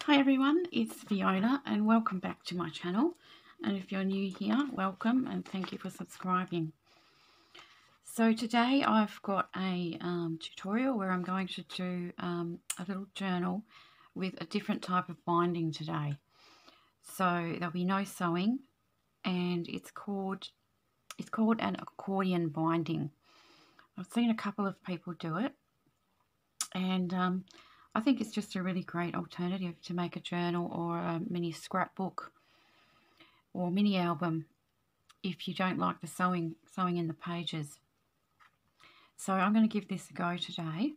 Hi everyone, it's Fiona and welcome back to my channel, and if you're new here, welcome and thank you for subscribing. So today I've got a tutorial where I'm going to do a little journal with a different type of binding today. So there'll be no sewing, and it's called an accordion binding. I've seen a couple of people do it, and I think it's just a really great alternative to make a journal or a mini scrapbook or mini album if you don't like the sewing in the pages. So I'm going to give this a go today,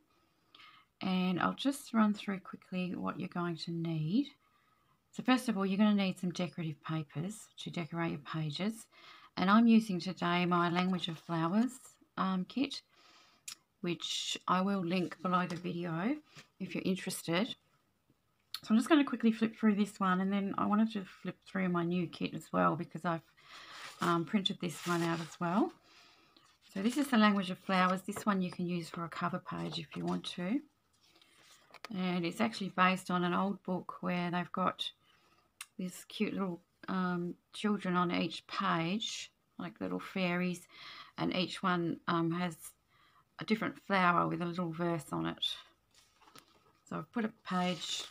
and I'll just run through quickly what you're going to need. So first of all, you're going to need some decorative papers to decorate your pages, and I'm using today my Language of Flowers kit, which I will link below the video if you're interested. So I'm just going to quickly flip through this one, and then I wanted to flip through my new kit as well because I've printed this one out as well. So this is the Language of Flowers. This one you can use for a cover page if you want to. And it's actually based on an old book where they've got this cute little children on each page, like little fairies, and each one has a different flower with a little verse on it. So I've put a page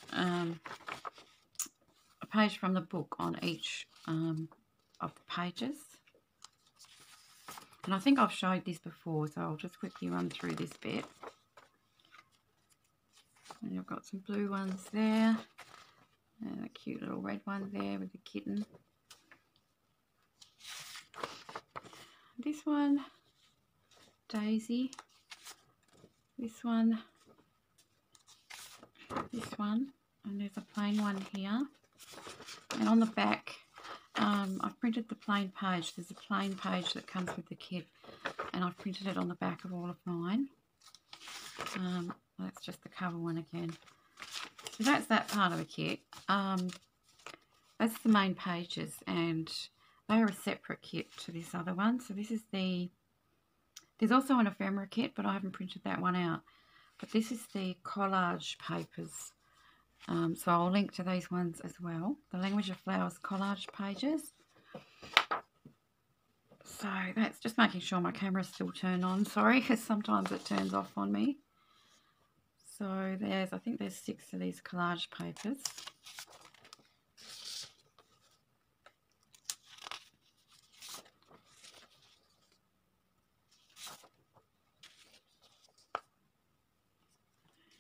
from the book on each of the pages. And I think I've showed this before, so I'll just quickly run through this bit. And you've got some blue ones there, and a cute little red one there with the kitten. This one, Daisy. This one, and there's a plain one here. And on the back, I've printed the plain page. There's a plain page that comes with the kit, and I've printed it on the back of all of mine. That's just the cover one again. So that's that part of the kit. That's the main pages, and they are a separate kit to this other one. So this is there's also an ephemera kit, but I haven't printed that one out. But this is the collage papers. So I'll link to these ones as well. The Language of Flowers collage pages. So that's just making sure my camera's still turned on. Sorry, because sometimes it turns off on me. So I think there's 6 of these collage papers.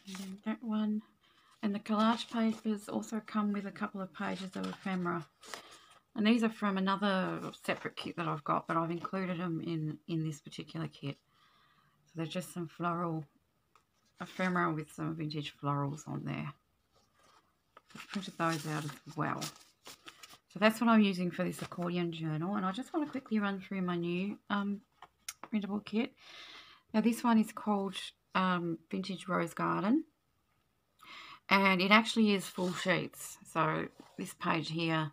And then that one. And the collage papers also come with a couple of pages of ephemera. And these are from another separate kit that I've got, but I've included them in this particular kit. So they're just some floral ephemera with some vintage florals on there. I've printed those out as well. So that's what I'm using for this accordion journal. And I just want to quickly run through my new printable kit. Now this one is called Vintage Rose Garden. And it actually is full sheets. So this page here,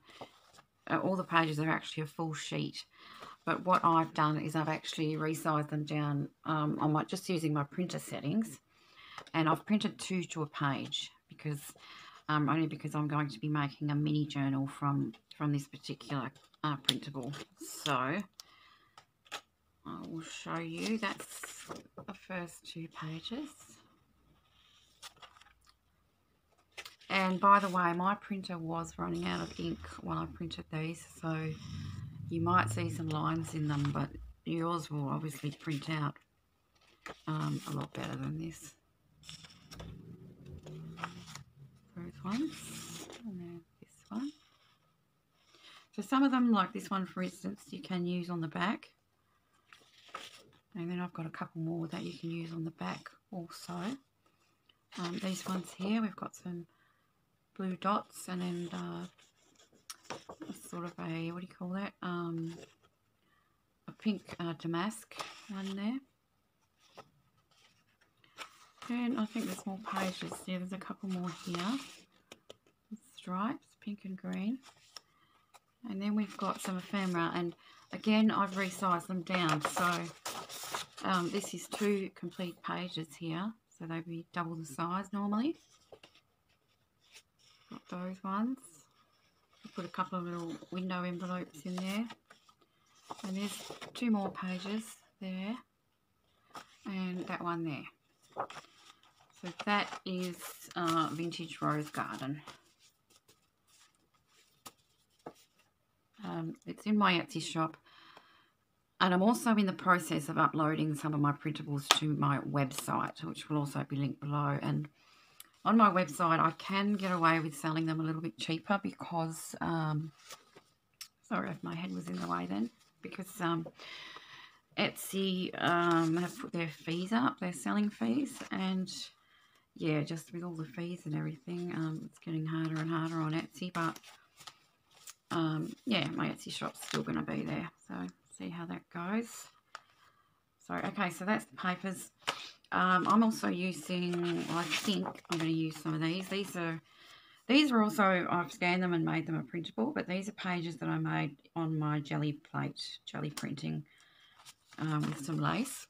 all the pages are actually a full sheet. But what I've done is I've actually resized them down on just using my printer settings. And I've printed 2 to a page because only because I'm going to be making a mini journal from this particular printable. So I will show you. That's the first 2 pages. And by the way, my printer was running out of ink while I printed these, so you might see some lines in them, but yours will obviously print out a lot better than this. Those ones, and then this one. So some of them, like this one for instance, you can use on the back. And then I've got a couple more that you can use on the back also. These ones here, we've got some blue dots, and then sort of a, what do you call that, a pink damask one there. And I think there's more pages. Yeah, there's a couple more here. Stripes, pink and green. And then we've got some ephemera, and again I've resized them down. So this is 2 complete pages here, so they'd be double the size normally. Got those ones. I put a couple of little window envelopes in there. And there's 2 more pages there. And that one there. So that is Vintage Rose Garden. It's in my Etsy shop. And I'm also in the process of uploading some of my printables to my website, which will also be linked below. And on my website, I can get away with selling them a little bit cheaper because, sorry if my head was in the way then, because Etsy have put their fees up, their selling fees, and yeah, just with all the fees and everything, it's getting harder and harder on Etsy, but yeah, my Etsy shop's still going to be there, so see how that goes. So, okay, so that's the papers. I'm also using, I think I'm going to use some of these. These are also, I've scanned them and made them a printable, but these are pages that I made on my jelly plate, jelly printing with some lace.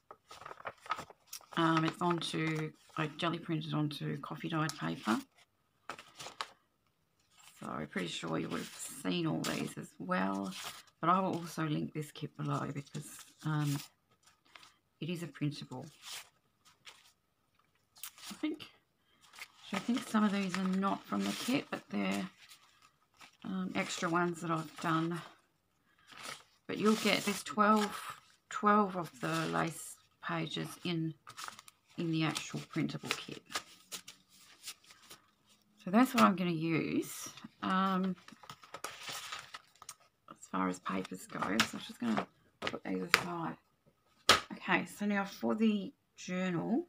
It's onto, I jelly printed onto coffee dyed paper. So I'm pretty sure you would have seen all these as well. But I will also link this kit below because it is a printable. I think some of these are not from the kit, but they're extra ones that I've done. But you'll get, there's 12 of the lace pages in the actual printable kit. So that's what I'm going to use. As far as papers go, so I'm just going to put these aside. Okay, so now for the journal.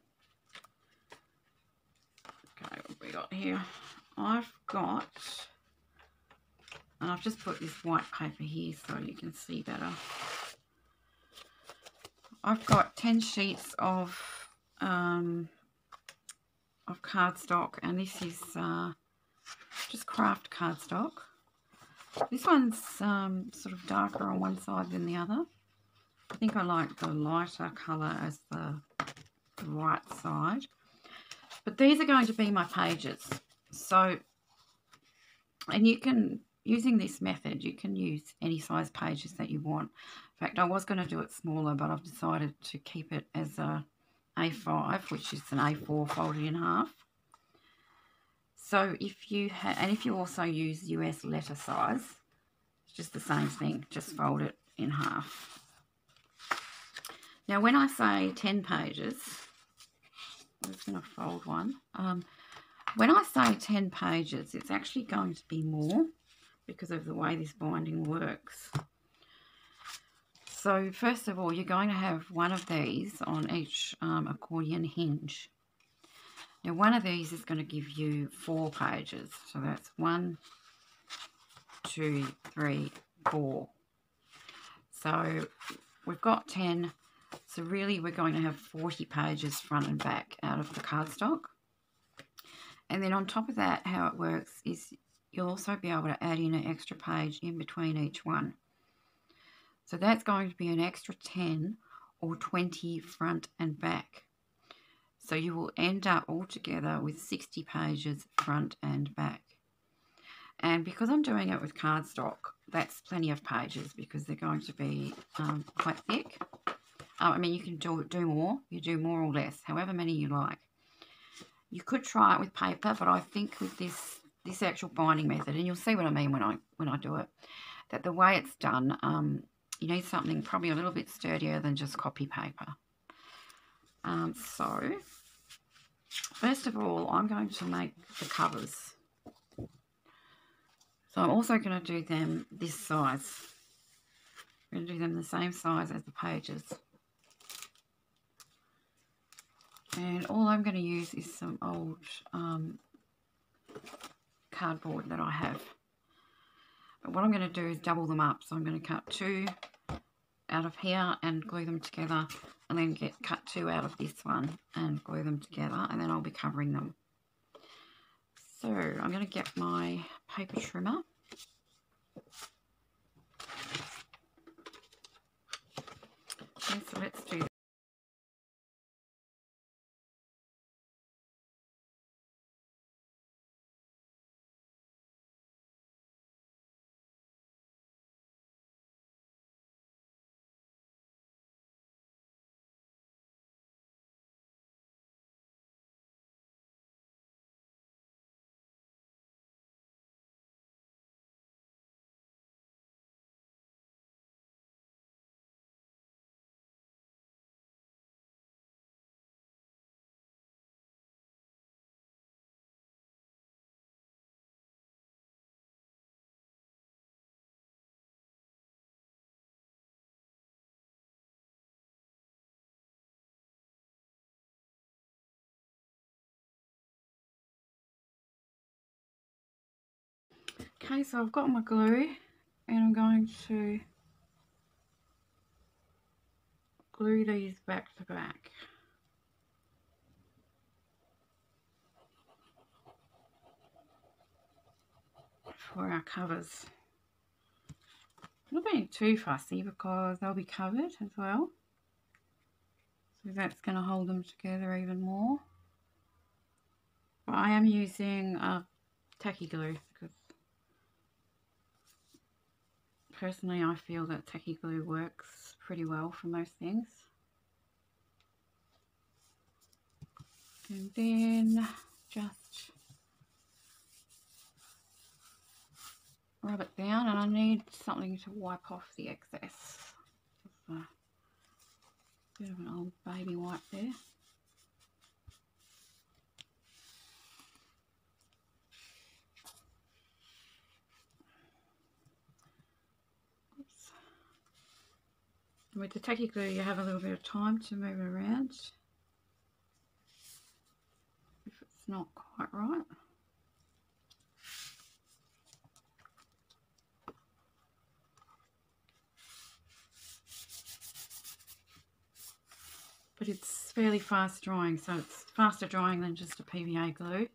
Okay, what have we got here? I've got, and I've just put this white paper here so you can see better. I've got 10 sheets of cardstock, and this is just craft cardstock. This one's sort of darker on one side than the other. I think I like the lighter colour as the right side. But these are going to be my pages. So, and you can, using this method, you can use any size pages that you want. In fact, I was going to do it smaller, but I've decided to keep it as a A5, which is an A4 folded in half. So if you and if you also use US letter size, it's just the same thing, just fold it in half. Now when I say 10 pages, I'm just going to fold one. When I say 10 pages, it's actually going to be more because of the way this binding works. So first of all, you're going to have one of these on each accordion hinge. Now one of these is going to give you 4 pages. So that's 1, 2, 3, 4. So we've got 10. So really we're going to have 40 pages front and back out of the cardstock. And then on top of that, how it works is you'll also be able to add in an extra page in between each one. So that's going to be an extra 10 or 20 front and back. So you will end up altogether with 60 pages front and back. And because I'm doing it with cardstock, that's plenty of pages because they're going to be quite thick. I mean, you can do more. You do more or less, however many you like. You could try it with paper, but I think with this actual binding method, and you'll see what I mean when I do it, that the way it's done, you need something probably a little bit sturdier than just copy paper. So, first of all, I'm going to make the covers. So I'm also going to do them this size. I'm going to do them the same size as the pages. And all I'm going to use is some old cardboard that I have. But what I'm going to do is double them up. So I'm going to cut 2 out of here and glue them together, and then cut 2 out of this one and glue them together, and then I'll be covering them. So I'm going to get my paper trimmer. Okay, so let's do that. Okay, so I've got my glue and I'm going to glue these back to back. For our covers. I'm not being too fussy because they'll be covered as well. So that's going to hold them together even more. But I am using tacky glue because personally I feel that tacky glue works pretty well for most things. And then just rub it down, and I need something to wipe off the excess. Just a bit of an old baby wipe there. Oops. And with the tacky glue you have a little bit of time to move it around if it's not quite right. But it's fairly fast drying, so it's faster drying than just a PVA glue,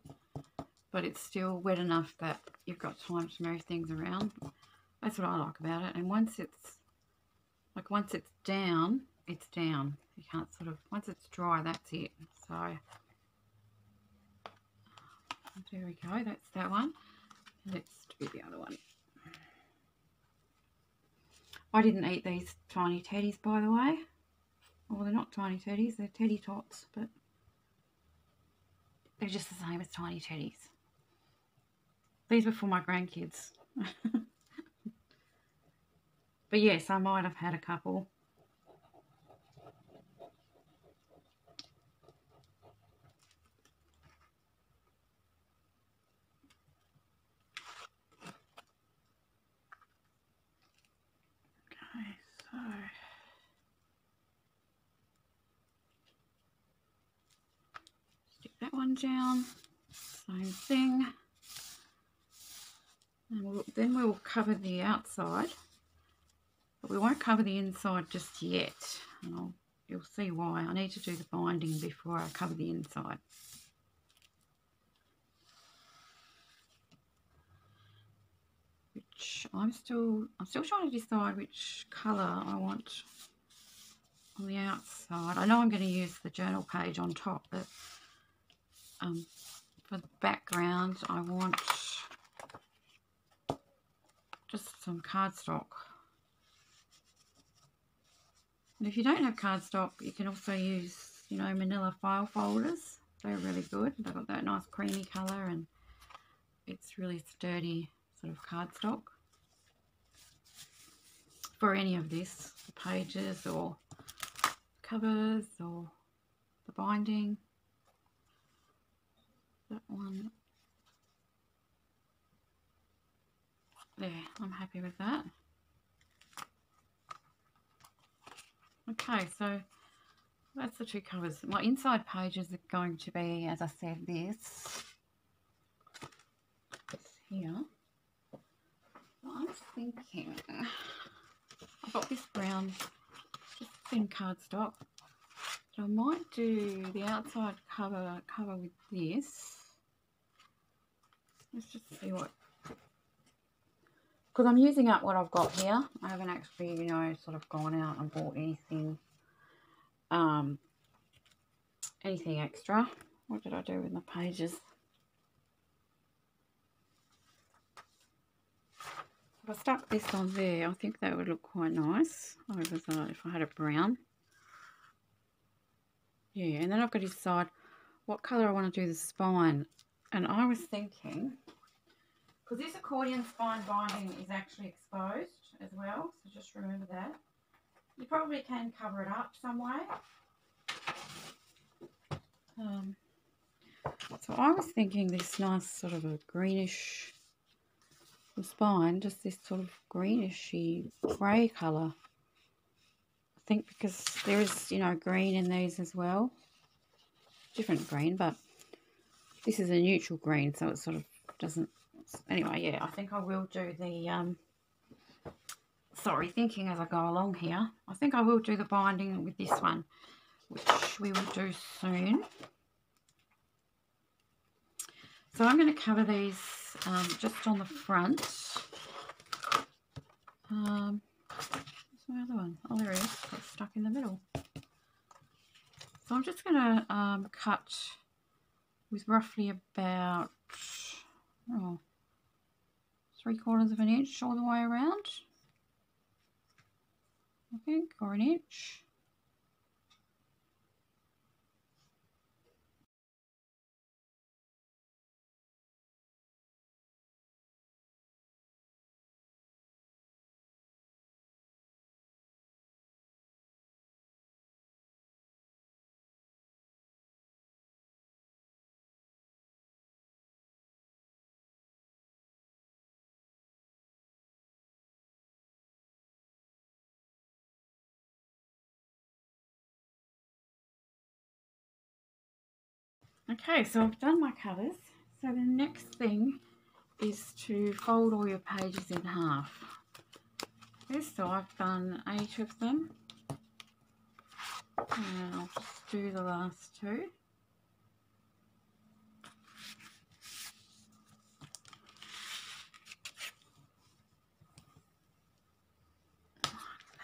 but it's still wet enough that you've got time to move things around. That's what I like about it. And once it's down, it's down. You can't sort of, once it's dry, that's it. So there we go, that's that one. Let's do the other one. I didn't eat these tiny teddies, by the way. Well, they're not tiny teddies, they're teddy tots, but they're just the same as tiny teddies. These were for my grandkids. But yes, I might have had a couple. Okay, so stick that one down, same thing, and then we'll cover the outside, but we won't cover the inside just yet, and you'll see why. I need to do the binding before I cover the inside. Which I'm still trying to decide which colour I want on the outside. I know I'm going to use the journal page on top, but for the background I want just some cardstock. And if you don't have cardstock, you can also use, you know, manila file folders. They're really good. They've got that nice creamy colour and it's really sturdy sort of cardstock for any of this, the pages or covers or the binding. That one there, I'm happy with that. Okay, so that's the two covers. My inside pages are going to be, as I said, this here. I'm thinking I've got this brown, just thin cardstock. So I might do the outside cover with this. Let's just see what, because I'm using up what I've got here. I haven't actually, you know, sort of gone out and bought anything anything extra. What did I do with my pages? If I stuck this on there, I think that would look quite nice over if I had a brown. Yeah, and then I've got to decide what colour I want to do the spine. And I was thinking, because this accordion spine binding is actually exposed as well, so just remember that. You probably can cover it up some way. So I was thinking this nice sort of a greenish spine, just this sort of greenish-y grey colour. I think because there is, you know, green in these as well. Different green, but this is a neutral green, so it sort of doesn't Anyway, yeah, I think I will do the, sorry, thinking as I go along here, I think I will do the binding with this one, which we will do soon. So I'm going to cover these just on the front. Where's my other one? Oh, there it is. Got stuck in the middle. So I'm just going to cut with roughly about 3/4 of an inch all the way around, I think, or an inch. Okay, so I've done my covers. So the next thing is to fold all your pages in half. Okay, so I've done 8 of them. And I'll just do the last 2.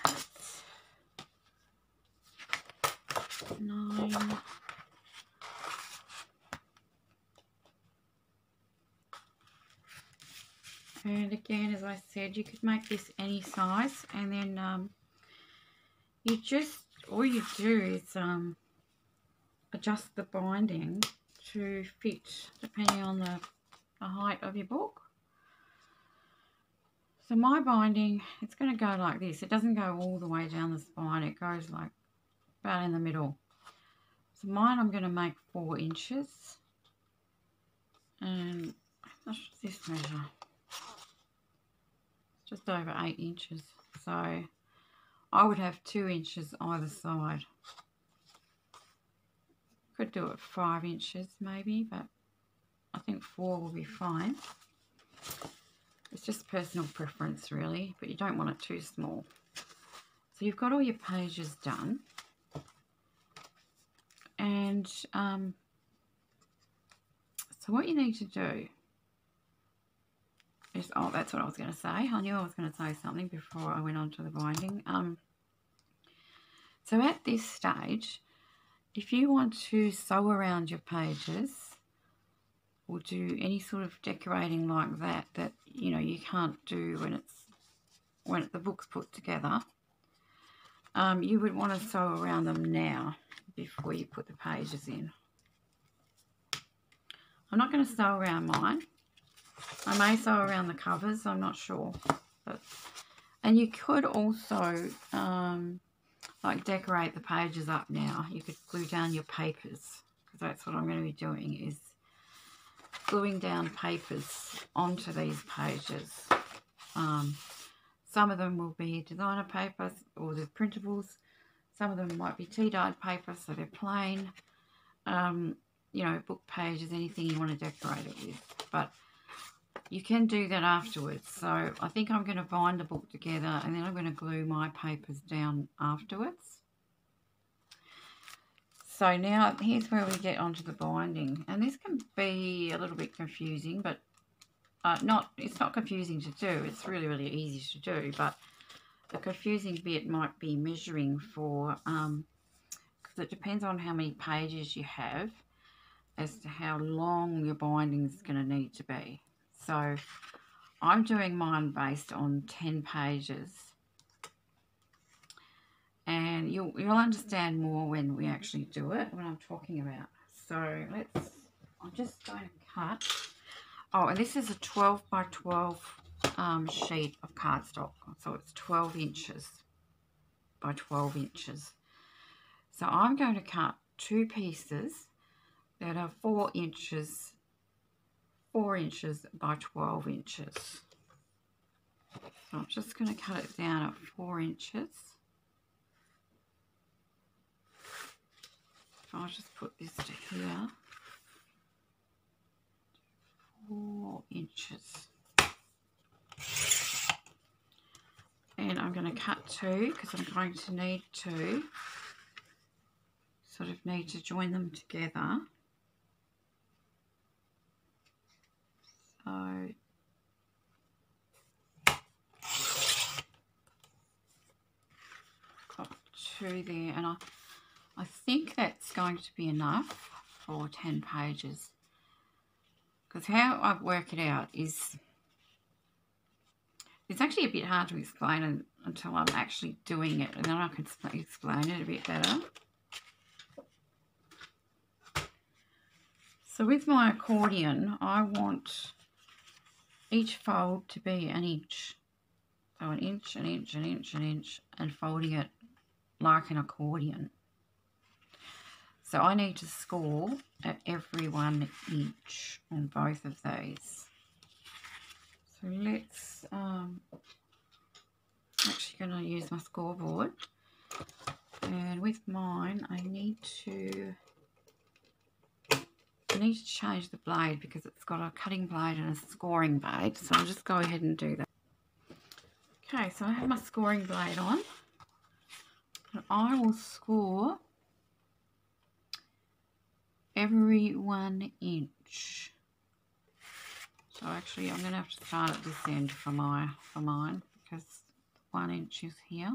That's 9. And again, as I said, you could make this any size, and then all you do is adjust the binding to fit depending on the height of your book. So my binding, it's going to go like this. It doesn't go all the way down the spine. It goes like about in the middle. So mine I'm going to make 4 inches. And how much does this measure? Just over 8 inches. So I would have 2 inches either side. Could do it 5 inches maybe, but I think 4 will be fine. It's just personal preference really, but you don't want it too small. So you've got all your pages done. And so what you need to do is, oh, that's what I was going to say. I knew I was going to say something before I went on to the binding. So at this stage, if you want to sew around your pages or do any sort of decorating like that, you know you can't do when the book's put together, you would want to sew around them now before you put the pages in. I'm not going to sew around mine. I may sew around the covers, I'm not sure. And you could also like decorate the pages up now. You could glue down your papers, because that's what I'm going to be doing, is gluing down papers onto these pages. Some of them will be designer papers or the printables. Some of them might be tea-dyed paper, so they're plain. You know, book pages, anything you want to decorate it with. But you can do that afterwards. So I think I'm going to bind the book together and then I'm going to glue my papers down afterwards. So now here's where we get onto the binding. And this can be a little bit confusing, but it's not confusing to do. It's really, really easy to do. But the confusing bit might be measuring for, because it depends on how many pages you have as to how long your binding is going to need to be. So I'm doing mine based on 10 pages. And you'll understand more when we actually do it, when I'm talking about. So I'm just going to cut. Oh, and this is a 12 by 12 sheet of cardstock. So it's 12 inches by 12 inches. So I'm going to cut 2 pieces that are 4 inches by 12 inches. So I'm just going to cut it down at 4 inches. So I'll just put this to here. 4 inches. And I'm going to cut 2 because I'm going to need to join them together. So got 2 there, and I think that's going to be enough for 10 pages. Because how I work it out is, it's actually a bit hard to explain until I'm actually doing it, and then I can explain it a bit better. So with my accordion, I want each fold to be an inch. So an inch, an inch, an inch, an inch, and folding it like an accordion. So I need to score at every 1 inch on both of these. So let's, actually going to use my scoreboard. And with mine, I need to change the blade because it's got a cutting blade and a scoring blade. So I'll just go ahead and do that. Okay, so I have my scoring blade on. And I will score every 1 inch. So actually I'm going to have to start at this end for mine because 1 inch is here.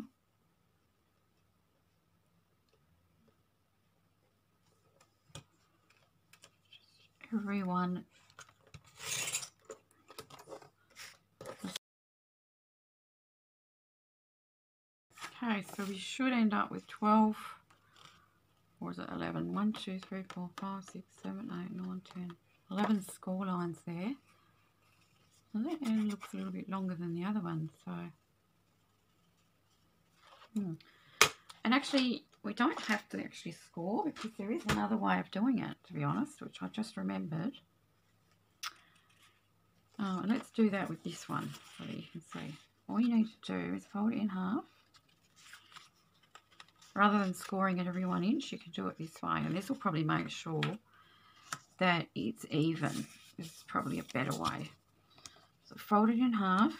Every one. Okay, so we should end up with 12, or is it 11? 1, 2, 3, 4, 5, 6, 7, 8, 9, 10, 11 score lines there. And that end looks a little bit longer than the other one, so. And actually, we don't have to actually score because there is another way of doing it, to be honest, which I just remembered. And let's do that with this one so that you can see. All you need to do is fold it in half. Rather than scoring at every 1 inch, you can do it this way. And this will probably make sure that it's even. This is probably a better way. So fold it in half.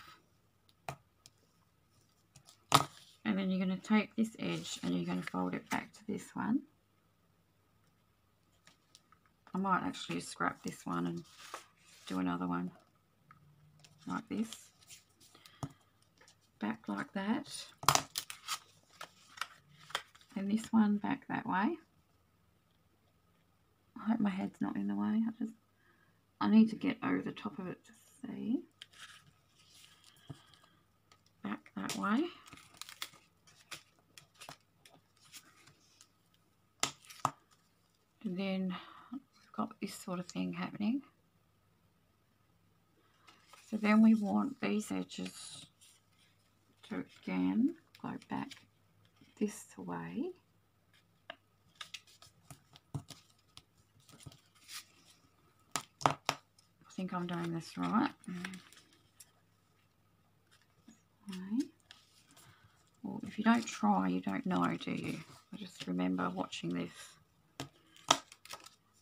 And then you're going to take this edge and you're going to fold it back to this one. I might actually scrap this one and do another one like this. Back like that. And this one back that way. I hope my head's not in the way. I need to get over the top of it to see. Back that way. And then we've got this sort of thing happening. So then we want these edges to again go back this way. I think I'm doing this right. Well, if you don't try, you don't know, do you? I just remember watching this.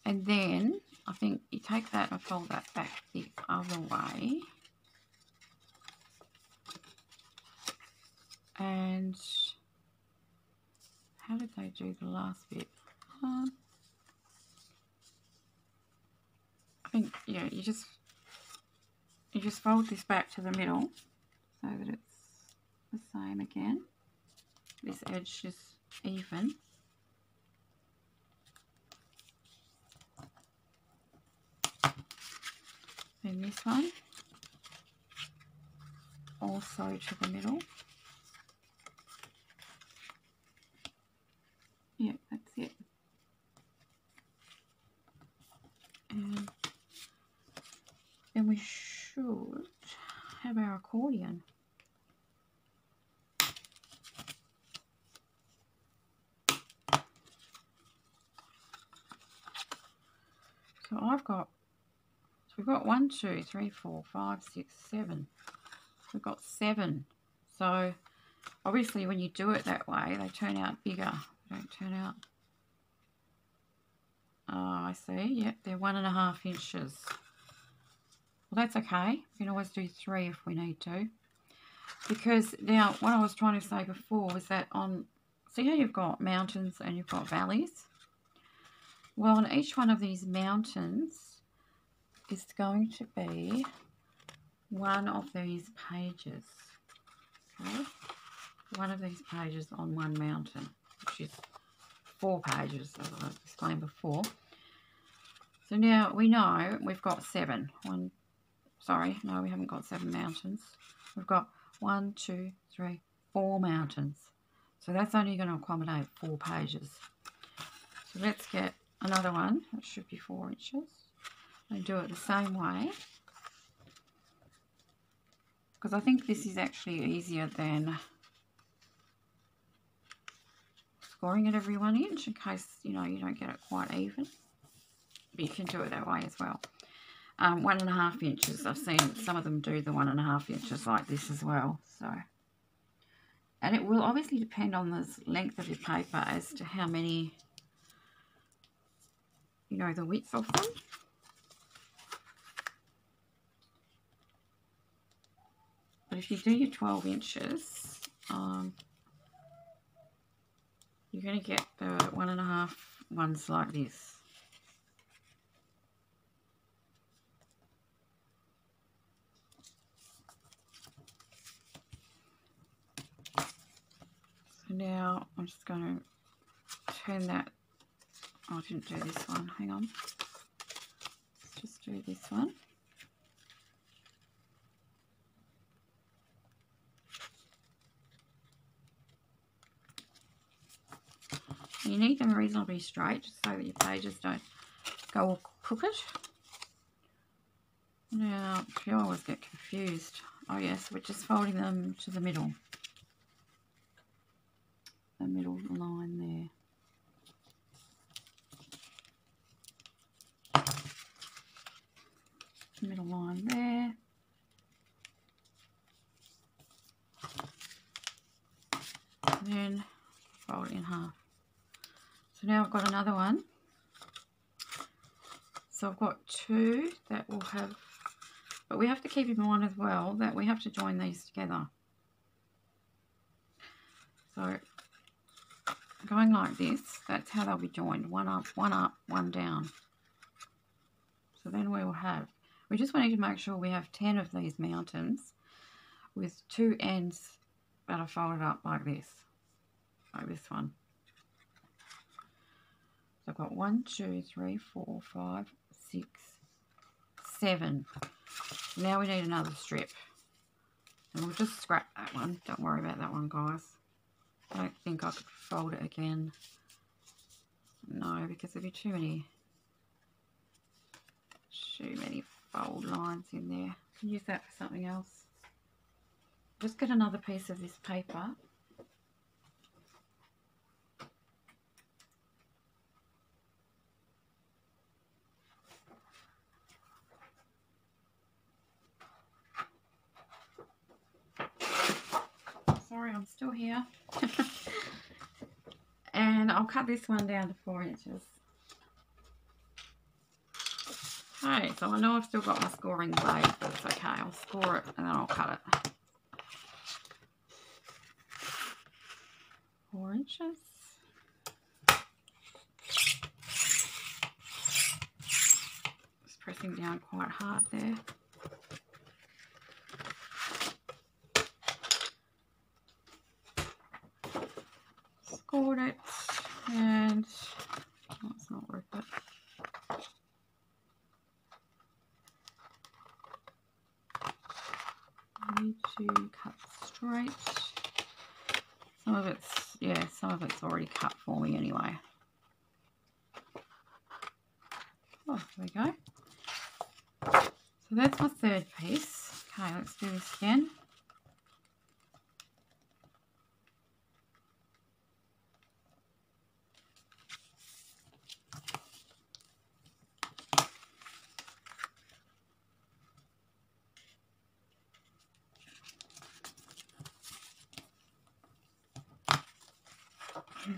And then I think you take that and fold that back the other way. And how did they do the last bit? I think, yeah, you just fold this back to the middle so that it's the same again. This edge is even. Then this one also to the middle. Yeah, that's it. And then we should have our accordion. So we've got 1, 2, 3, 4, 5, 6, 7. We've got 7. So obviously when you do it that way, they turn out bigger. They don't turn out. Oh, I see. Yep, they're 1.5 inches. Well, that's okay. We can always do 3 if we need to. Because now, what I was trying to say before was that see how you've got mountains and you've got valleys? Well, on each one of these mountains is going to be one of these pages. Okay? One of these pages on one mountain, which is 4 pages, as I explained before. So now we know we've got 7. Sorry, no, we haven't got 7 mountains. We've got 1, 2, 3, 4 mountains. So that's only going to accommodate 4 pages. So let's get another one. That should be 4 inches. And do it the same way. Because I think this is actually easier than scoring it every 1 inch in case, you know, you don't get it quite even. But you can do it that way as well. 1.5 inches. I've seen some of them do the 1.5 inches like this as well. So, and it will obviously depend on the length of your paper as to how many, you know, the width of them. But if you do your 12 inches, you're going to get the 1.5 ones like this. So now I'm just going to turn that. Oh, I didn't do this one. Hang on. Let's just do this one. You need them reasonably straight just so that your pages don't go all crooked. Now, you always get confused. Oh yes, we're just folding them to the middle. The middle line there. Middle line there. And then fold it in half. So now I've got another one. So I've got 2 that will have, but we have to keep in mind as well that we have to join these together. So going like this, that's how they'll be joined. One up, one down. So then we will have, we just need to make sure we have 10 of these mountains with 2 ends that are folded up like this one. So I've got 1, 2, 3, 4, 5, 6, 7. Now we need another strip. And we'll just scrap that one. Don't worry about that one, guys. I don't think I could fold it again. No, because there'd be too many fold lines in there. I can use that for something else. Just get another piece of this paper. Sorry, I'm still here. And I'll cut this one down to 4 inches. Okay, so I know I've still got my scoring blade, but it's okay. I'll score it and then I'll cut it. 4 inches. Just pressing down quite hard there. Scored it, and let's not rip it. I need to cut straight. Some of it's already cut for me anyway. Oh, there we go. So that's my 3rd piece. Okay, let's do this again.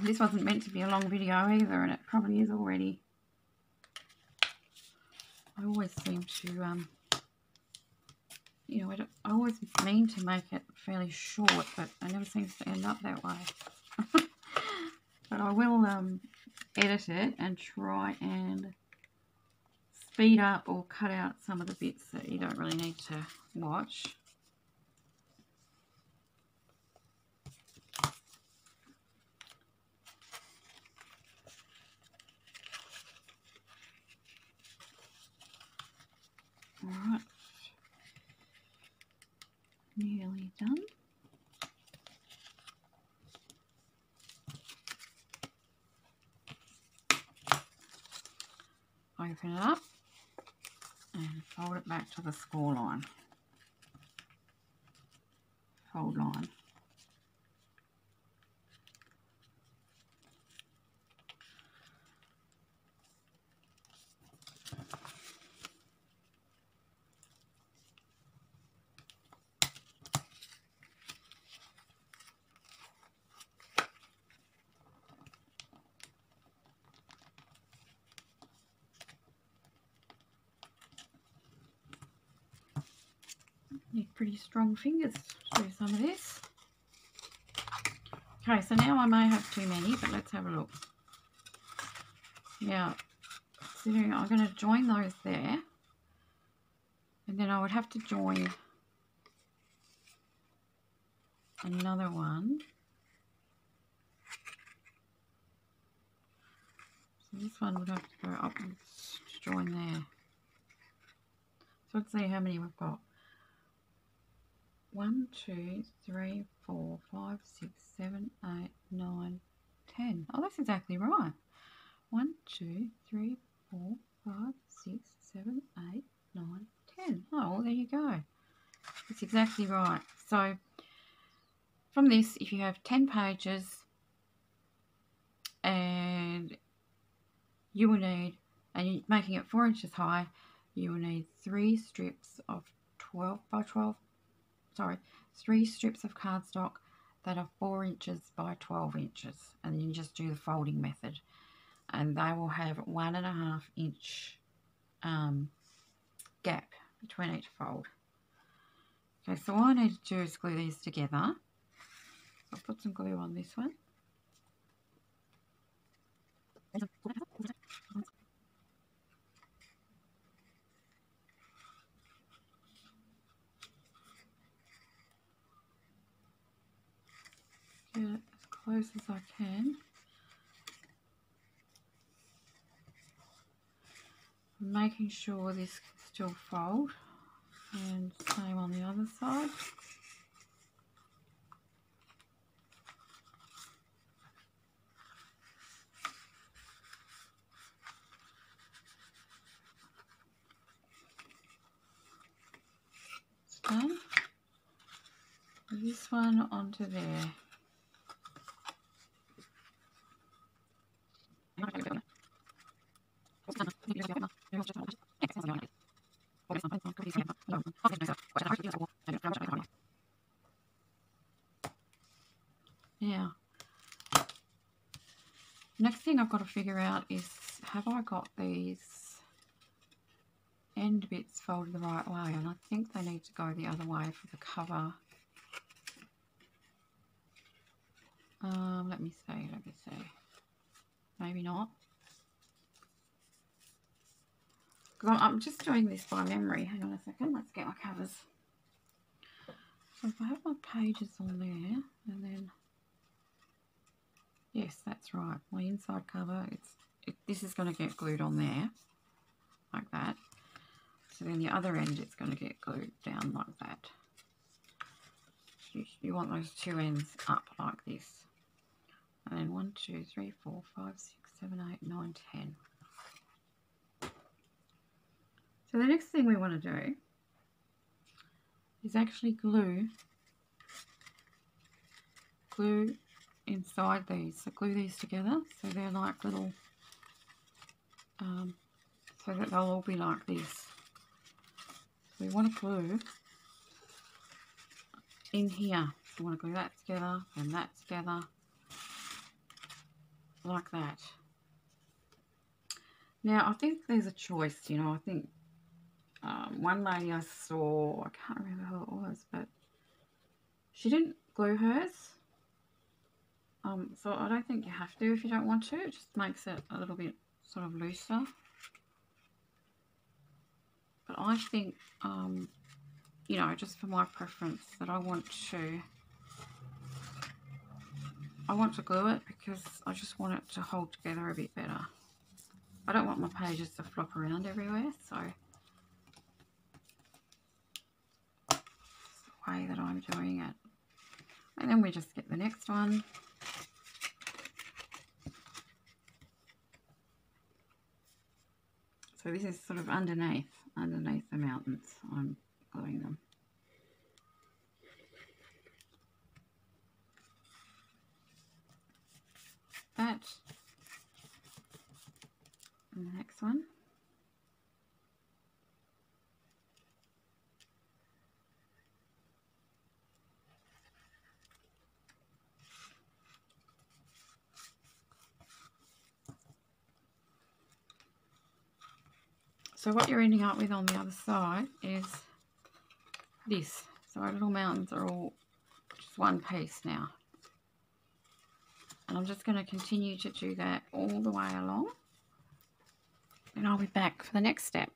This wasn't meant to be a long video either, and it probably is already. I always seem to you know, I always mean to make it fairly short, but it never seems to end up that way. But I will edit it and try and speed up or cut out some of the bits that you don't really need to watch. Alright, nearly done. Open it up and fold it back to the score line. Fold line. Need pretty strong fingers to do some of this. Okay, so now I may have too many, but let's have a look. Now, considering I'm going to join those there, and then I would have to join another one. So this one would have to go upwards to join there. So let's see how many we've got. 1, 2, 3, 4, 5, 6, 7, 8, 9, 10. Oh, that's exactly right. 1, 2, 3, 4, 5, 6, 7, 8, 9, 10. Oh, well, there you go. That's exactly right. So from this, if you have 10 pages and you will need, and you're making it 4 inches high, you will need 3 strips of 12 by 12. Sorry, 3 strips of cardstock that are 4 inches by 12 inches, and you just do the folding method, and they will have 1.5 inch gap between each fold. Okay, so all I need to do is glue these together. I'll put some glue on this one. Get it as close as I can. Making sure this can still fold, and same on the other side. It's done. This one onto there. Now, next thing I've got to figure out is, have I got these end bits folded the right way? And I think they need to go the other way for the cover. Let me see. Maybe not. I'm just doing this by memory. Hang on a second. Let's get my covers. So if I have my pages on there, and then, yes, that's right. My inside cover, this is going to get glued on there, like that. So then the other end, it's going to get glued down like that. So you want those two ends up like this. And then 1, 2, 3, 4, 5, 6, 7, 8, 9, 10. So the next thing we want to do is actually glue inside these. So glue these together so they're like little, so that they'll all be like this. So we want to glue in here. So we want to glue that together and that together, like that. Now I think there's a choice, you know. I think one lady I saw, I can't remember who it was, but she didn't glue hers. So I don't think you have to if you don't want to. It just makes it a little bit sort of looser. But I think, you know, just for my preference, that I want to glue it because I just want it to hold together a bit better. I don't want my pages to flop around everywhere, so that's the way that I'm doing it. And then we just get the next one. So this is sort of underneath the mountains. I'm gluing them. That. And the next one. So what you're ending up with on the other side is this. So our little mountains are all just one piece now. And I'm just going to continue to do that all the way along. And I'll be back for the next step.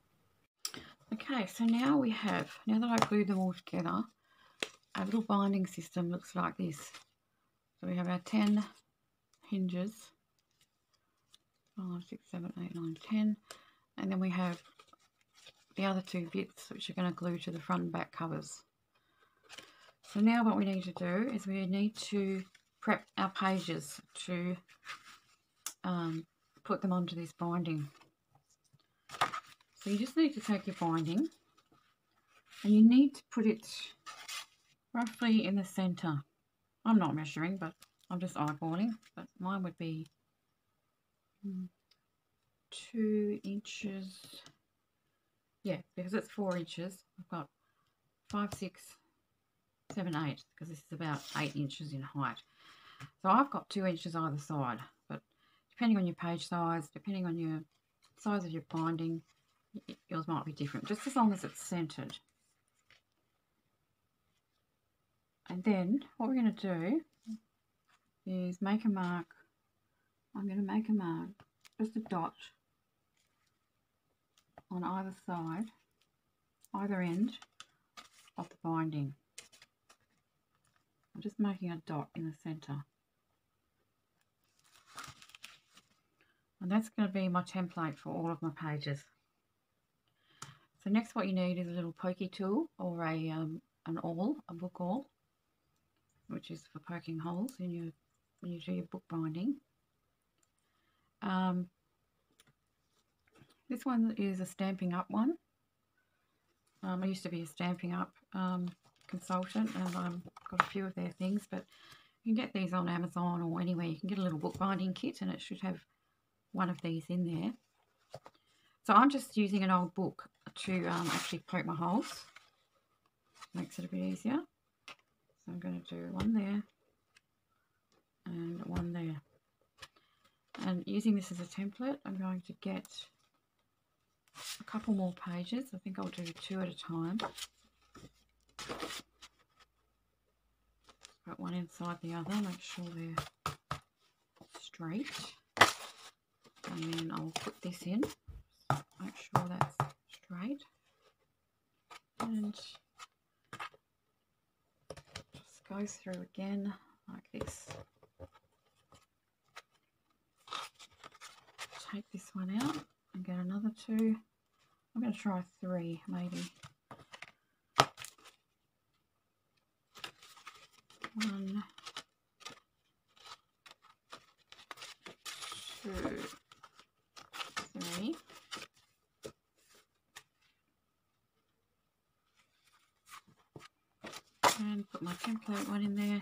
Okay, so now that I've glued them all together, our little binding system looks like this. So we have our 10 hinges. 5, 6, 7, 8, 9, 10. And then we have the other two bits which are going to glue to the front and back covers. So now what we need to do is we need to prep our pages to put them onto this binding. So you just need to take your binding and you need to put it roughly in the center. I'm not measuring, but I'm just eyeballing, but mine would be 2 inches. Yeah, because it's 4 inches. I've got 5, 6, 7, 8, because this is about 8 inches in height. So I've got 2 inches either side, but depending on your page size, depending on your size of your binding, yours might be different, just as long as it's centered. And then what we're going to do is make a mark. I'm going to make a mark, just a dot on either side, either end of the binding. I'm just making a dot in the center. And that's going to be my template for all of my pages. So next what you need is a little pokey tool or an awl, a book awl, which is for poking holes in your, when you do your book binding. This one is a Stampin' Up one. I used to be a Stampin' Up consultant, and I've got a few of their things, but you can get these on Amazon or anywhere. You can get a little book binding kit and it should have one of these in there. So I'm just using an old book to actually poke my holes. Makes it a bit easier. So I'm going to do one there and one there. And using this as a template, I'm going to get a couple more pages. I think I'll do 2 at a time. Put one inside the other, make sure they're straight. And then I'll put this in, make sure that's straight. And just go through again like this. Take this one out and get another 2. I'm going to try 3 maybe. 1, 2, 3. And put my template one in there.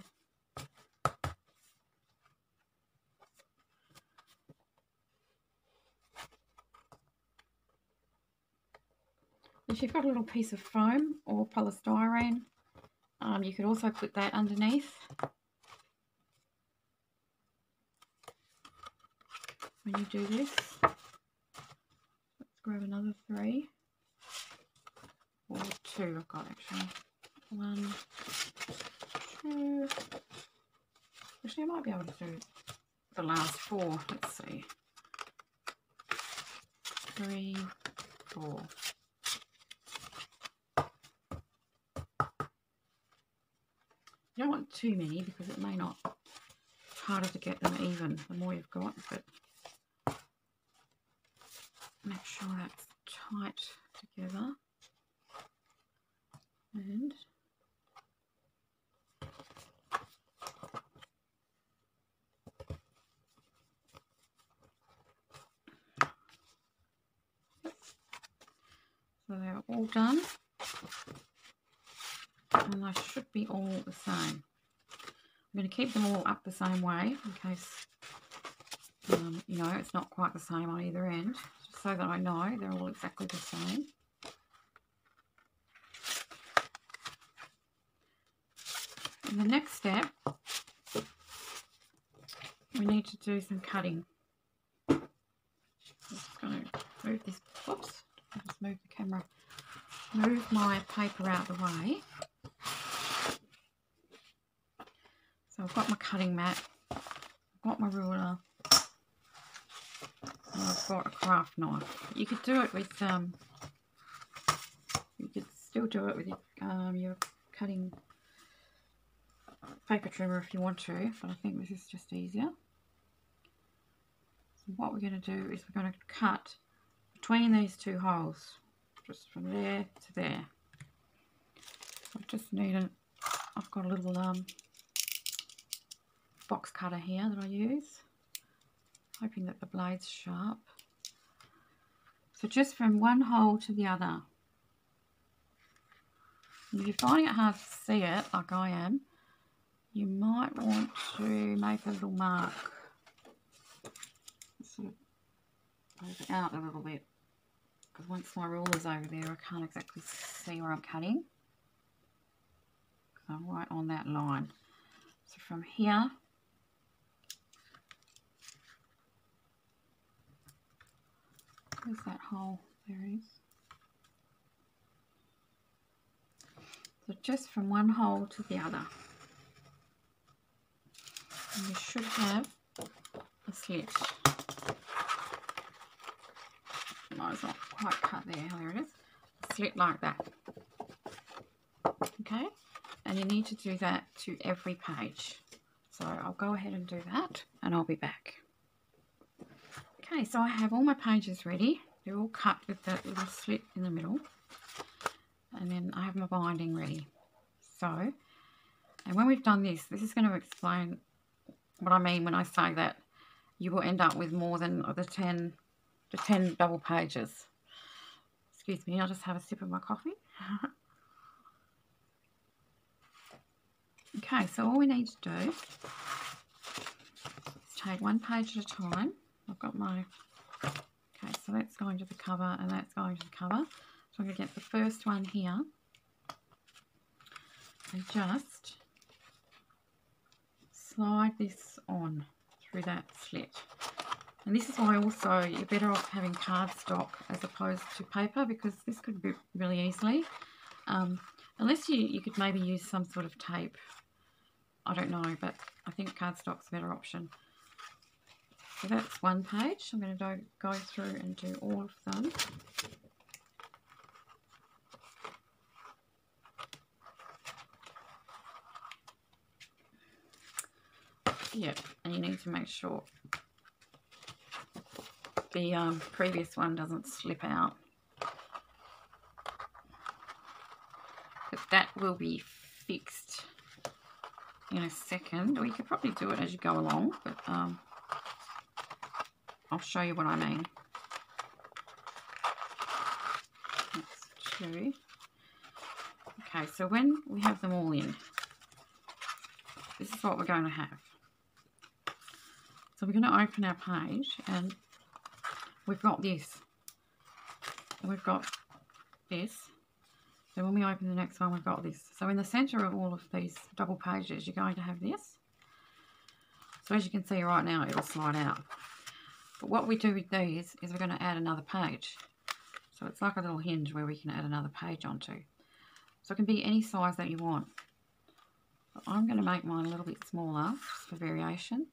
If you've got a little piece of foam or polystyrene, you could also put that underneath when you do this. Let's grab another 3. or 2 I've got actually. 1, 2. Actually, I might be able to do the last 4. Let's see. 3, 4. You don't want too many because it may not. It's harder to get them even the more you've got, but make sure that's tight together. And so they're all done, and they should be all the same. I'm going to keep them all up the same way in case you know, it's not quite the same on either end, just so that I know they're all exactly the same. And the next step, we need to do some cutting. I'm just going to move this, whoops, I'll just move the camera, move my paper out of the way. So I've got my cutting mat, I've got my ruler, and I've got a craft knife. You could do it with, you could still do it with your cutting paper trimmer if you want to, but I think this is just easier. So what we're going to do is we're going to cut between these 2 holes, just from there to there. So I just need I've got a little box cutter here that I use, hoping that the blade's sharp. So just from one hole to the other. And if you're finding it hard to see it, like I am, you might want to make a little mark. Sort of move it out a little bit, because once my ruler's over there, I can't exactly see where I'm cutting. So I'm right on that line. So from here, where's that hole? There it is. So just from one hole to the other. And you should have a slit. No, it's not quite cut there. There it is. A slit like that. Okay? And you need to do that to every page. So I'll go ahead and do that, and I'll be back. Okay, so I have all my pages ready. They're all cut with that little slit in the middle. And then I have my binding ready. So, and when we've done this, this is going to explain what I mean when I say that you will end up with more than the 10 double pages. Excuse me, I'll just have a sip of my coffee. Okay, so all we need to do is take one page at a time. I've got my, okay, so that's going to the cover and that's going to the cover. So I'm going to get the first one here and just slide this on through that slit. And this is why also you're better off having cardstock as opposed to paper, because this could be really easily, unless you could maybe use some sort of tape. I don't know, but I think cardstock's a better option. So that's one page. I'm going to go through and do all of them. Yep, and you need to make sure the previous one doesn't slip out. But that will be fixed in a second, or you could probably do it as you go along, but I'll show you what I mean. That's 2. Okay, so when we have them all in, this is what we're going to have. So we're going to open our page, and we've got this, and we've got this. So when we open the next one, we've got this. So in the centre of all of these double pages, you're going to have this. So as you can see right now, it'll slide out. But what we do with these is we're going to add another page. So it's like a little hinge where we can add another page onto. So it can be any size that you want. But I'm going to make mine a little bit smaller for variation.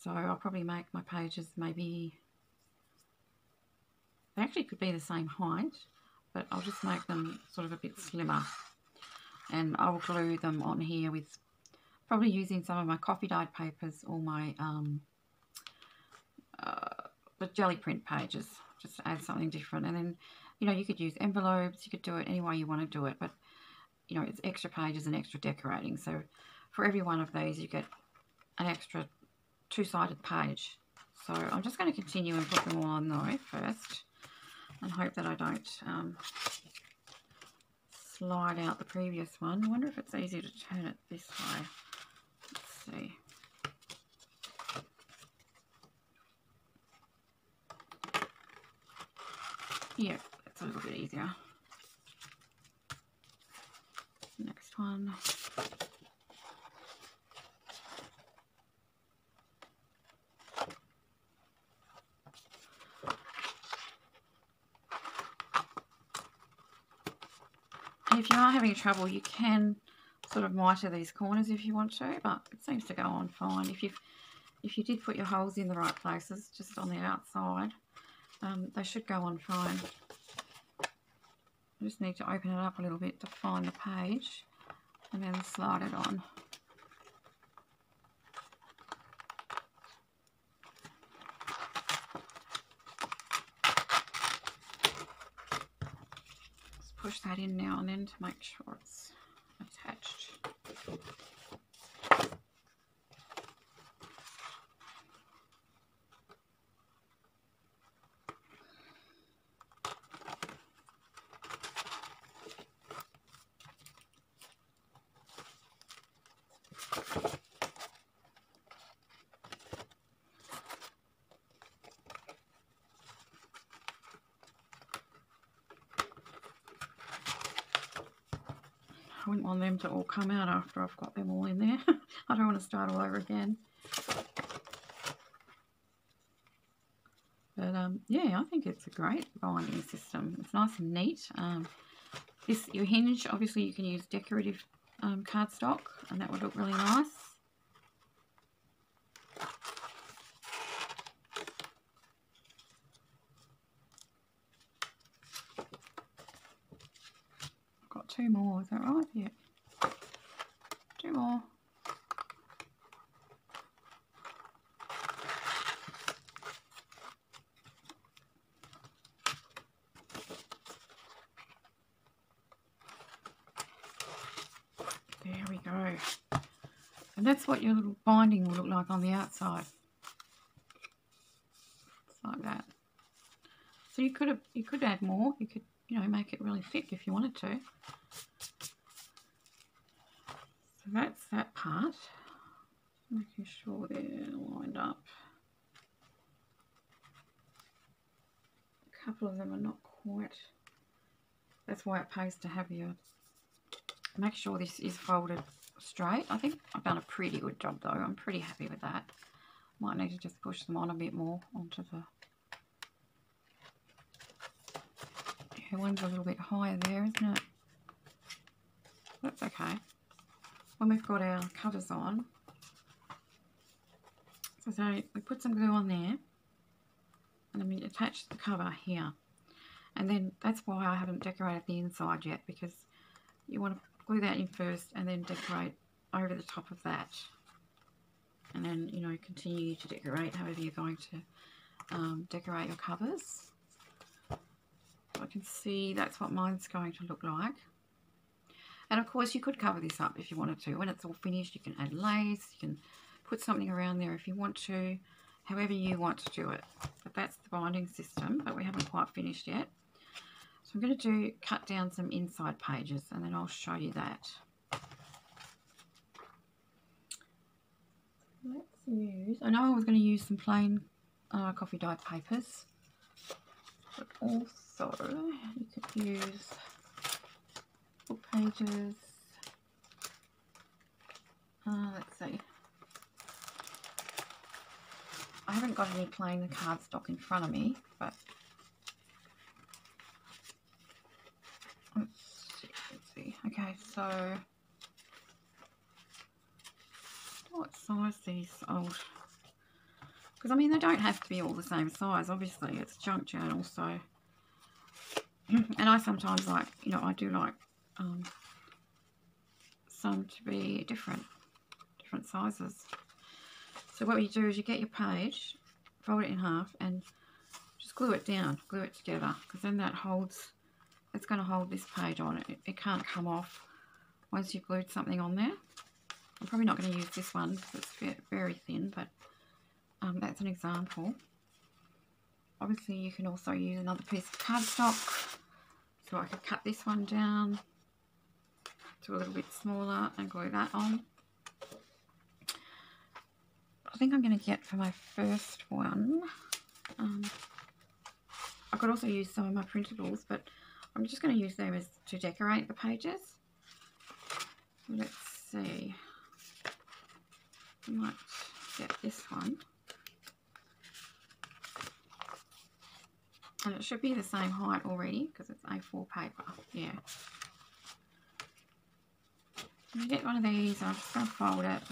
So I'll probably make my pages maybe, they actually could be the same height, but I'll just make them sort of a bit slimmer. And I'll glue them on here with probably using some of my coffee dyed papers or my the jelly print pages, just to add something different. And then, you know, you could use envelopes, you could do it any way you want to do it, but you know, it's extra pages and extra decorating. So for every one of these you get an extra two-sided page. So I'm just going to continue and put them all on though first, and hope that I don't slide out the previous one. I wonder if it's easier to turn it this way. Let's see. Yeah, that's a little bit easier. Next one. And if you are having trouble, you can sort of mitre these corners if you want to, but it seems to go on fine. If you did put your holes in the right places, just on the outside, they should go on fine. I just need to open it up a little bit to find the page and then slide it on. Just push that in now and then to make sure it's attached. I wouldn't want them to all come out after I've got them all in there. I don't want to start all over again. But yeah, I think it's a great binding system. It's nice and neat. Your hinge, obviously you can use decorative cardstock, and that would look really nice. Got two more, is that right? Yeah. Two more. There we go. And that's what your little binding will look like on the outside. Just like that. So you could add more. You could, you know, make it really thick if you wanted to. So that's that part. Making sure they're lined up. A couple of them are not quite. That's why it pays to have your. Make sure this is folded straight. I think I've done a pretty good job though. I'm pretty happy with that. Might need to just push them on a bit more onto the. Yeah, one's a little bit higher there, isn't it? That's okay. When we've got our covers on, so we put some glue on there, and then we attach the cover here. And then that's why I haven't decorated the inside yet, because you want to glue that in first and then decorate over the top of that. And then, you know, continue to decorate however you're going to decorate your covers. I can see that's what mine's going to look like. And of course you could cover this up if you wanted to. When it's all finished, you can add lace, you can put something around there if you want to, however you want to do it. But that's the binding system, but we haven't quite finished yet. So I'm going to cut down some inside pages, and then I'll show you that. Let's use, I know I was going to use some plain coffee dyed papers, but also you could use book pages. Let's see. I haven't got any plain cardstock in front of me, but So what size these old, because I mean they don't have to be all the same size, obviously it's junk journal, so and I sometimes like, you know, I do like some to be different sizes. So what you do is you get your page, fold it in half and just glue it down, glue it together, because then that holds, it's going to hold this page on. It can't come off once you've glued something on there. I'm probably not going to use this one because it's very thin, but that's an example. Obviously you can also use another piece of cardstock. So I could cut this one down to a little bit smaller and glue that on. I think I'm going to get for my first one, I could also use some of my printables, but I'm just going to use them as to decorate the pages. Let's see, I might get this one, and it should be the same height already because it's A4 paper. Yeah, you get one of these and I'm just going to fold it.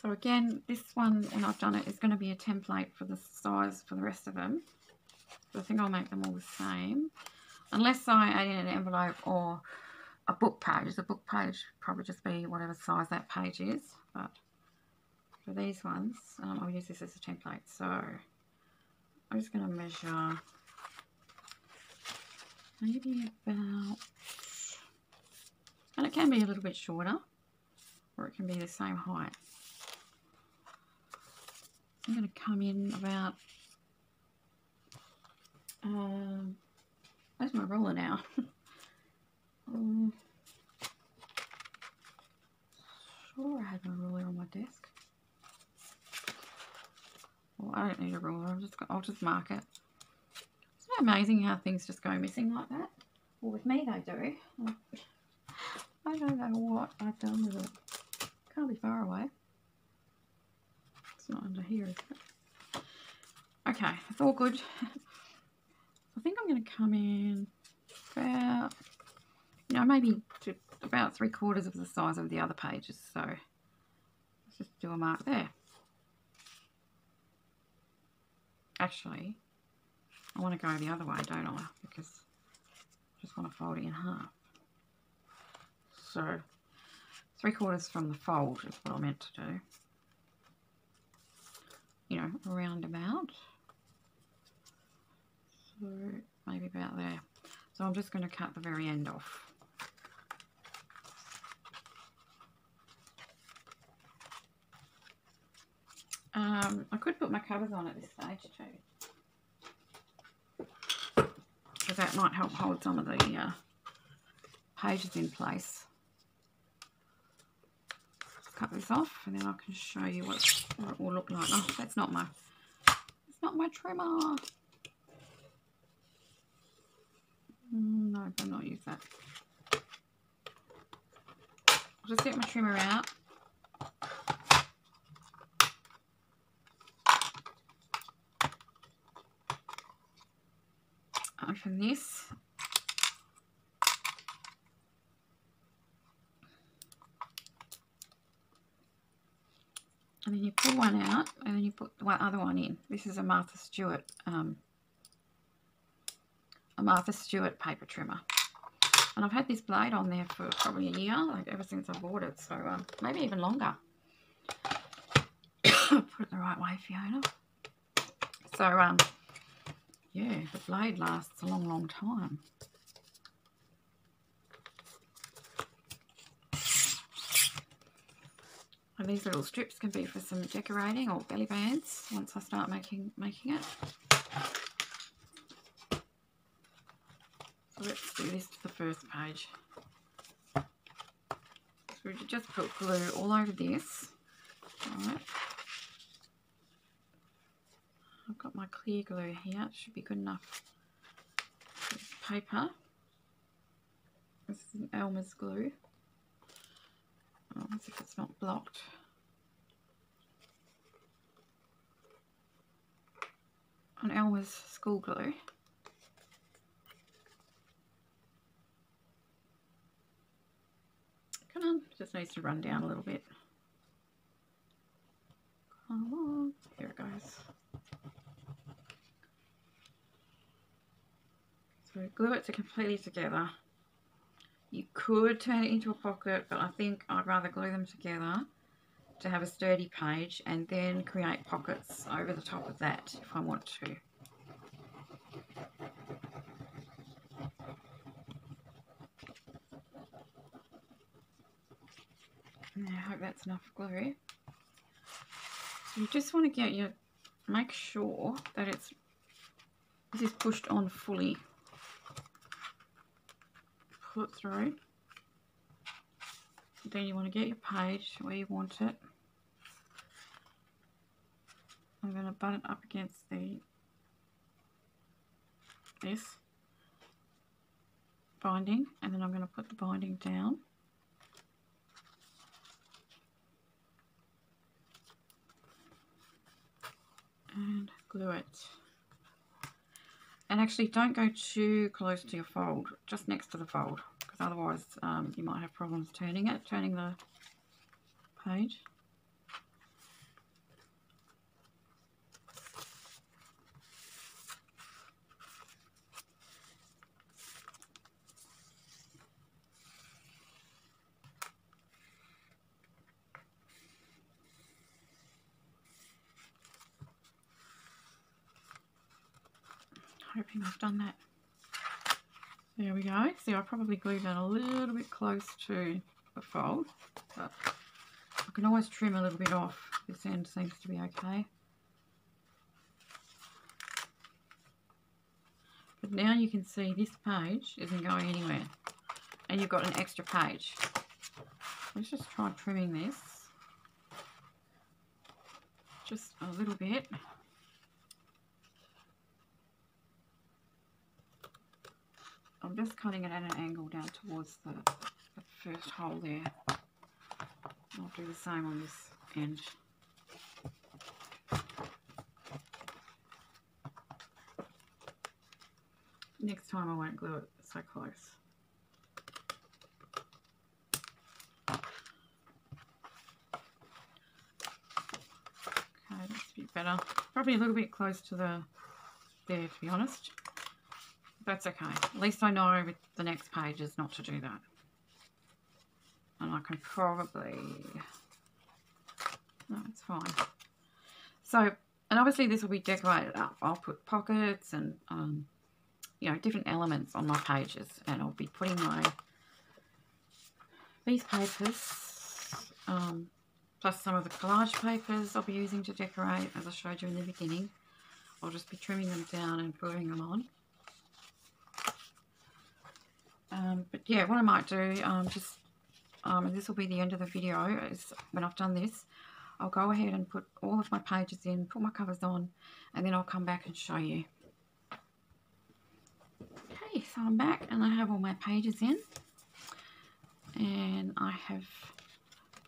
So again, this one, when I've done it, is going to be a template for the size for the rest of them. So I think I'll make them all the same. Unless I add in an envelope or a book page. The book page probably just be whatever size that page is. But for these ones, I'll use this as a template. So I'm just going to measure maybe about, and it can be a little bit shorter, or it can be the same height. I'm going to come in about, where's my ruler now? Sure, I had my ruler on my desk. Well, I don't need a ruler, I'll just mark it. Isn't it amazing how things just go missing like that? Well, with me they do. I don't know what I've done with it. Can't be far away. It's not under here, is it? Okay, it's all good. I think I'm going to come in about, you know, maybe to about 3/4 of the size of the other pages. So let's just do a mark there. Actually, I want to go the other way, don't I? Because I just want to fold it in half. So 3/4 from the fold is what I meant to do. You know, around about. So maybe about there. So I'm just going to cut the very end off. I could put my covers on at this stage too, because that might help hold some of the pages in place. Let's cut this off and then I can show you what it will look like. Oh, that's not my, it's not my trimmer. No, I'll not use that. I'll just get my trimmer out. Open this. And then you pull one out and then you put the other one in. This is a Martha Stewart paper trimmer. And I've had this blade on there for probably a year, like ever since I bought it, so maybe even longer. Put it the right way, Fiona. So yeah, the blade lasts a long, long time. And these little strips can be for some decorating or belly bands once I start making it. So let's do this to the first page. So we just put glue all over this. Alright. I've got my clear glue here. It should be good enough. Paper. This is an Elmer's glue. Oh, as if it's not blocked. An Elmer's school glue. Come on, just needs to run down a little bit. Come on, here it goes. So glue it completely together. You could turn it into a pocket, but I think I'd rather glue them together to have a sturdy page and then create pockets over the top of that if I want to. Now, I hope that's enough glue. So you just want to make sure that this is pushed on fully. Pull it through. Then you want to get your page where you want it. I'm going to butt it up against this binding, and then I'm going to put the binding down. And glue it. And actually don't go too close to your fold, just next to the fold, because otherwise you might have problems turning the page. Hoping I've done that. There we go. See, I probably glued that a little bit close to the fold, but I can always trim a little bit off. This end seems to be okay. But now you can see this page isn't going anywhere, and you've got an extra page. Let's just try trimming this just a little bit. I'm just cutting it at an angle down towards the first hole there. I'll do the same on this end. Next time I won't glue it so close. Okay, that's a bit better. Probably a little bit close to there, to be honest. That's okay. At least I know with the next pages not to do that. And I can probably... No, it's fine. So, and obviously this will be decorated up. I'll put pockets and, you know, different elements on my pages. And I'll be putting these papers, plus some of the collage papers I'll be using to decorate, as I showed you in the beginning. I'll just be trimming them down and gluing them on. But yeah, what I might do, and this will be the end of the video, is when I've done this, I'll go ahead and put all of my pages in, put my covers on, and then I'll come back and show you. Okay, so I'm back and I have all my pages in, and I have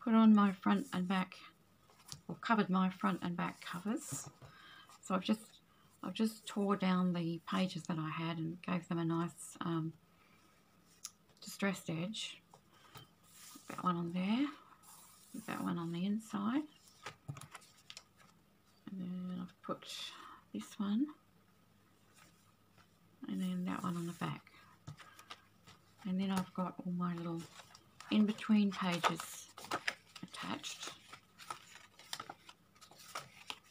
put on my front and back, or covered my front and back covers. So I've just tore down the pages that I had and gave them a nice distressed edge. Put that one on there, put that one on the inside, and then I've put this one, and then that one on the back, and then I've got all my little in-between pages attached.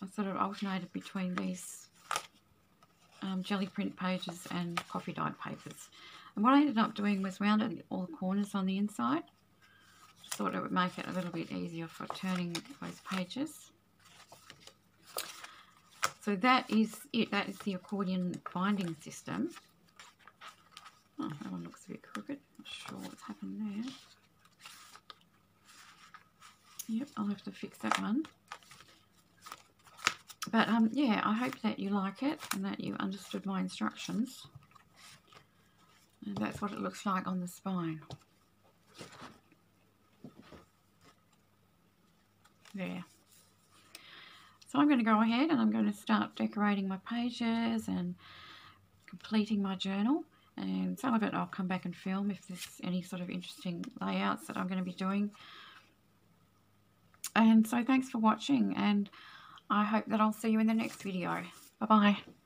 I sort of alternated between these jelly print pages and coffee dyed papers. And what I ended up doing was rounded all the corners on the inside. Just thought it would make it a little bit easier for turning those pages. So that is it. That is the accordion binding system. Oh, that one looks a bit crooked. Not sure what's happened there. Yep, I'll have to fix that one. But yeah, I hope that you like it and that you understood my instructions. And that's what it looks like on the spine. There. So I'm going to go ahead and I'm going to start decorating my pages and completing my journal. And some of it I'll come back and film if there's any sort of interesting layouts that I'm going to be doing. And so thanks for watching, and I hope that I'll see you in the next video. Bye-bye.